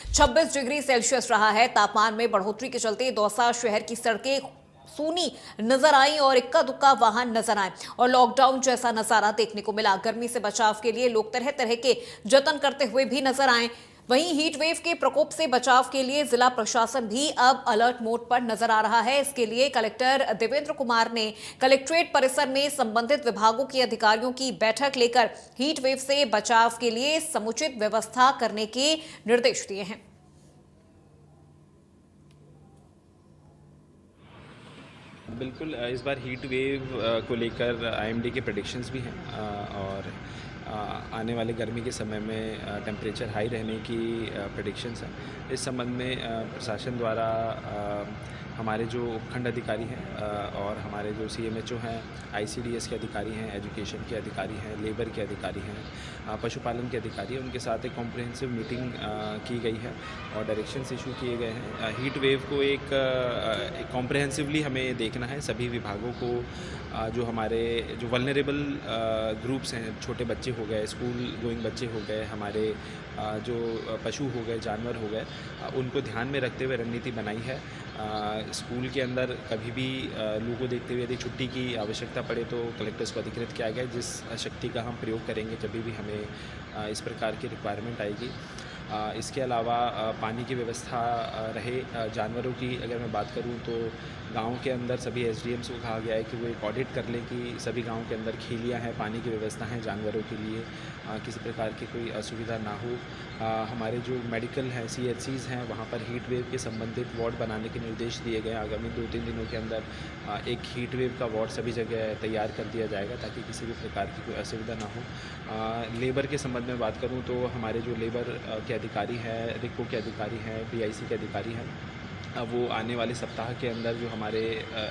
26 degree Celsius रहा है। तापमान में बढ़ोतरी के चलते दौसा शहर की सड़कें सूनी नजर आई और इक्का दुक्का वाहन नजर आए और लॉकडाउन जैसा नजारा देखने को मिला। गर्मी से बचाव के लिए लोग तरह तरह के जतन करते हुए भी नजर आए। वहीं हीट वेव के प्रकोप से बचाव के लिए जिला प्रशासन भी अब अलर्ट मोड पर नजर आ रहा है। इसके लिए कलेक्टर देवेंद्र कुमार ने कलेक्ट्रेट परिसर में संबंधित विभागों के अधिकारियों की बैठक लेकर हीट वेव से बचाव के लिए समुचित व्यवस्था करने के निर्देश दिए हैं। बिल्कुल, इस बार हीट वेव को लेकर आईएमडी के प्रेडिक्शंस भी हैं और आने वाले गर्मी के समय में टेम्परेचर हाई रहने की प्रेडिक्शंस हैं। इस संबंध में प्रशासन द्वारा हमारे जो उपखंड अधिकारी हैं और हमारे जो सीएमएचओ हैं, आईसीडीएस के अधिकारी हैं, एजुकेशन के अधिकारी हैं, लेबर के अधिकारी हैं, पशुपालन के अधिकारी हैं, उनके साथ एक कॉम्प्रिहेंसिव मीटिंग की गई है और डायरेक्शंस इशू किए गए हैं। हीट वेव को एक कॉम्प्रिहेंसिवली हमें देखना है। सभी विभागों को जो हमारे जो वल्नरेबल ग्रुप्स हैं, छोटे बच्चे हो गए, स्कूल गोइंग बच्चे हो गए, हमारे जो पशु हो गए, जानवर हो गए, उनको ध्यान में रखते हुए रणनीति बनाई है। स्कूल के अंदर कभी भी लू को देखते हुए यदि छुट्टी की आवश्यकता पड़े तो कलेक्टर्स को अधिकृत किया गया, जिस शक्ति का हम प्रयोग करेंगे जब भी हमें इस प्रकार की रिक्वायरमेंट आएगी। इसके अलावा पानी की व्यवस्था रहे। जानवरों की अगर मैं बात करूं तो गांव के अंदर सभी एसडीएम्स को कहा गया है कि वो एक ऑडिट कर लें कि सभी गांव के अंदर खेलियां हैं, पानी की व्यवस्था है जानवरों के लिए, किसी प्रकार की कोई असुविधा ना हो। हमारे जो मेडिकल हैं, सीएचसीज़ हैं, वहाँ पर हीट वेव के संबंधित वार्ड बनाने के निर्देश दिए गए। आगामी 2-3 दिनों के अंदर एक हीट वेव का वार्ड सभी जगह तैयार कर दिया जाएगा ताकि किसी भी प्रकार की कोई असुविधा ना हो। लेबर के संबंध में बात करूँ तो हमारे जो लेबर के अधिकारी हैं, रिको के अधिकारी हैं, पीआईसी के अधिकारी हैं, वो आने वाले सप्ताह के अंदर जो हमारे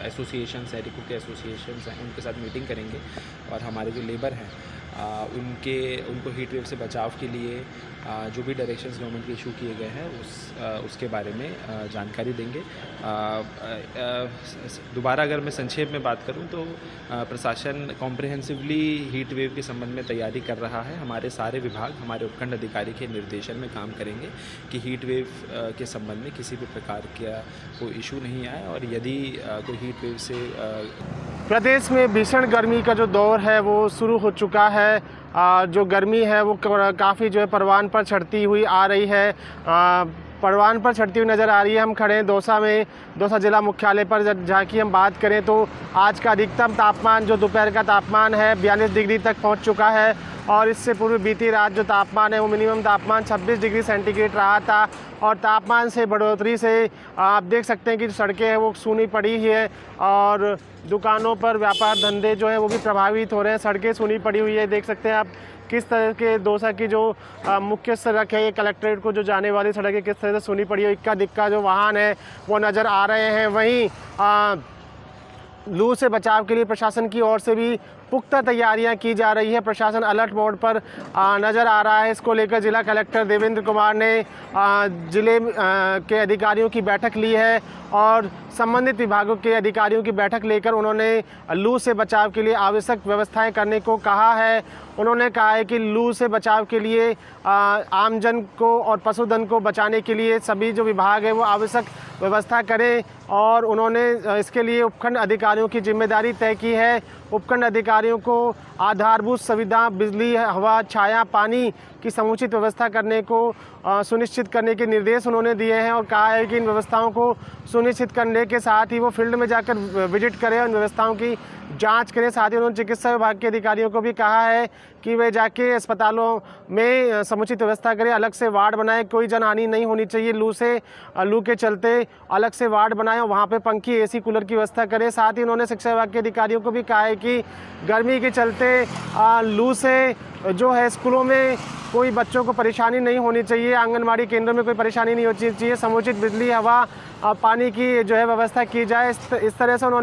एसोसिएशंस हैं, रिको के एसोसिएशंस हैं, उनके साथ मीटिंग करेंगे और हमारे जो लेबर हैं उनको हीट वेव से बचाव के लिए जो भी डायरेक्शंस गवर्नमेंट के इशू किए गए हैं उसके बारे में जानकारी देंगे। दोबारा अगर मैं संक्षेप में बात करूं तो प्रशासन कॉम्प्रिहेंसिवली हीट वेव के संबंध में तैयारी कर रहा है। हमारे सारे विभाग हमारे उपखंड अधिकारी के निर्देशन में काम करेंगे कि हीट वेव के संबंध में किसी भी प्रकार का कोई इशू नहीं आए और यदि कोई हीट वेव से प्रदेश में भीषण गर्मी का जो दौर है वो शुरू हो चुका है। जो गर्मी है वो काफ़ी जो है परवान पर चढ़ती हुई आ रही है, परवान पर चढ़ती हुई नज़र आ रही है। हम खड़े हैं दौसा में, दौसा जिला मुख्यालय पर, जहाँ की हम बात करें तो आज का अधिकतम तापमान जो दोपहर का तापमान है 42 डिग्री तक पहुँच चुका है और इससे पूर्व बीती रात जो तापमान है वो मिनिमम तापमान 26 डिग्री सेंटीग्रेड रहा था और तापमान से बढ़ोतरी से आप देख सकते हैं कि जो सड़कें हैं वो सूनी पड़ी ही है और दुकानों पर व्यापार धंधे जो हैं वो भी प्रभावित हो रहे हैं। सड़कें सूनी पड़ी हुई है, देख सकते हैं आप किस तरह के दौसा की जो मुख्य सड़क है, ये कलेक्ट्रेट को जो जाने वाली सड़क है किस तरह से सूनी पड़ी है। इक्का दिक्का जो वाहन है वो नज़र आ रहे हैं। वहीं लू से बचाव के लिए प्रशासन की ओर से भी पुख्ता तैयारियां की जा रही है। प्रशासन अलर्ट मोड पर नज़र आ रहा है। इसको लेकर जिला कलेक्टर देवेंद्र कुमार ने जिले के अधिकारियों की बैठक ली है और संबंधित विभागों के अधिकारियों की बैठक लेकर उन्होंने लू से बचाव के लिए आवश्यक व्यवस्थाएं करने को कहा है। उन्होंने कहा है कि लू से बचाव के लिए आमजन को और पशुधन को बचाने के लिए सभी जो विभाग है वो आवश्यक व्यवस्था करें और उन्होंने इसके लिए उपखंड अधिकारियों की जिम्मेदारी तय की है। उपखंड अधिकारियों को आधारभूत सुविधा, बिजली, हवा, छाया, पानी की समुचित व्यवस्था करने को सुनिश्चित करने के निर्देश उन्होंने दिए हैं और कहा है कि इन व्यवस्थाओं को सुनिश्चित करने के साथ ही वो फील्ड में जाकर विजिट करें, उन व्यवस्थाओं की जांच करें। साथ ही उन्होंने चिकित्सा विभाग के अधिकारियों को भी कहा है कि वे जाके अस्पतालों में समुचित व्यवस्था करें, अलग से वार्ड बनाए, कोई जनहानि नहीं होनी चाहिए लू के चलते अलग से वार्ड बनाएं और वहाँ पे पंखी, एसी, कूलर की व्यवस्था करें। साथ ही उन्होंने शिक्षा विभाग के अधिकारियों को भी कहा है कि गर्मी के चलते लू से जो है स्कूलों में कोई बच्चों को परेशानी नहीं होनी चाहिए, आंगनबाड़ी केंद्रों में कोई परेशानी नहीं होनी चाहिए, समुचित बिजली, हवा, पानी की जो है व्यवस्था की जाए। इस तरह से उन्होंने